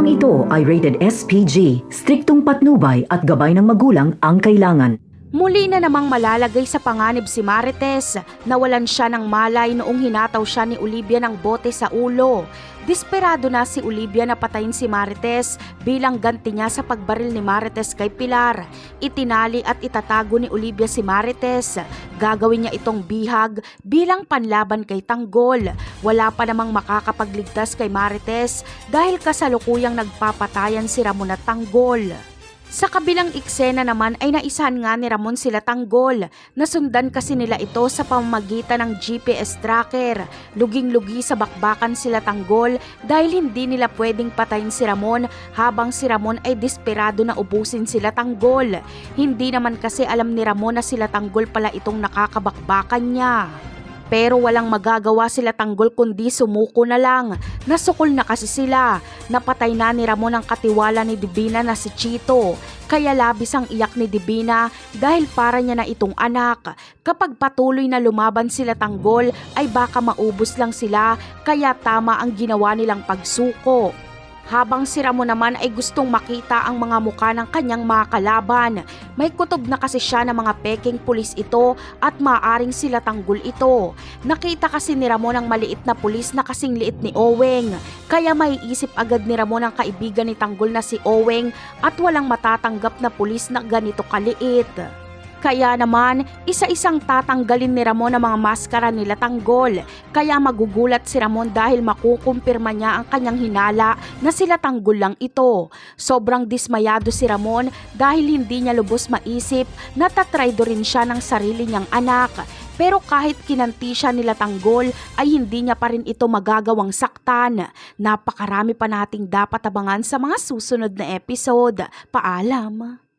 Programang ito ay rated SPG, striktong patnubay at gabay ng magulang ang kailangan. Muli na namang malalagay sa panganib si Marites. Nawalan siya ng malay noong hinataw siya ni Olivia ng bote sa ulo. Desperado na si Olivia na patayin si Marites bilang ganti niya sa pagbaril ni Marites kay Pilar. Itinali at itatago ni Olivia si Marites. Gagawin niya itong bihag bilang panlaban kay Tanggol. Wala pa namang makakapagligtas kay Marites dahil kasalukuyang nagpapatayan si Ramon at Tanggol. Sa kabilang eksena naman ay naisahan nga ni Ramon sila Tanggol. Nasundan kasi nila ito sa pamamagitan ng GPS tracker. Luging-lugi sa bakbakan sila Tanggol dahil hindi nila pwedeng patayin si Ramon habang si Ramon ay desperado na ubusin sila Tanggol. Hindi naman kasi alam ni Ramon na sila Tanggol pala itong nakakabakbakan niya. Pero walang magagawa sila Tanggol kundi sumuko na lang. Nasukol na kasi sila. Napatay na ni Ramon ang katiwala ni Divina na si Chito. Kaya labis ang iyak ni Divina dahil para niya na itong anak. Kapag patuloy na lumaban sila Tanggol ay baka maubos lang sila kaya tama ang ginawa nilang pagsuko. Habang si Ramon naman ay gustong makita ang mga mukha ng kanyang mga kalaban. May kutob na kasi siya ng mga peking pulis ito at maaring sila Tanggol ito. Nakita kasi ni Ramon ang maliit na pulis na kasing liit ni Oweng. Kaya maiisip agad ni Ramon ang kaibigan ni Tanggol na si Oweng at walang matatanggap na pulis na ganito kaliit. Kaya naman, isa-isang tatanggalin ni Ramon ang mga maskara nila Tanggol. Kaya magugulat si Ramon dahil makukumpirma niya ang kanyang hinala na sila Tanggol lang ito. Sobrang dismayado si Ramon dahil hindi niya lubos maisip na tatraydo rin siya ng sarili niyang anak. Pero kahit kinanti siya nila Tanggol ay hindi niya pa rin ito magagawang saktan. Napakarami pa nating dapat abangan sa mga susunod na episode. Paalam!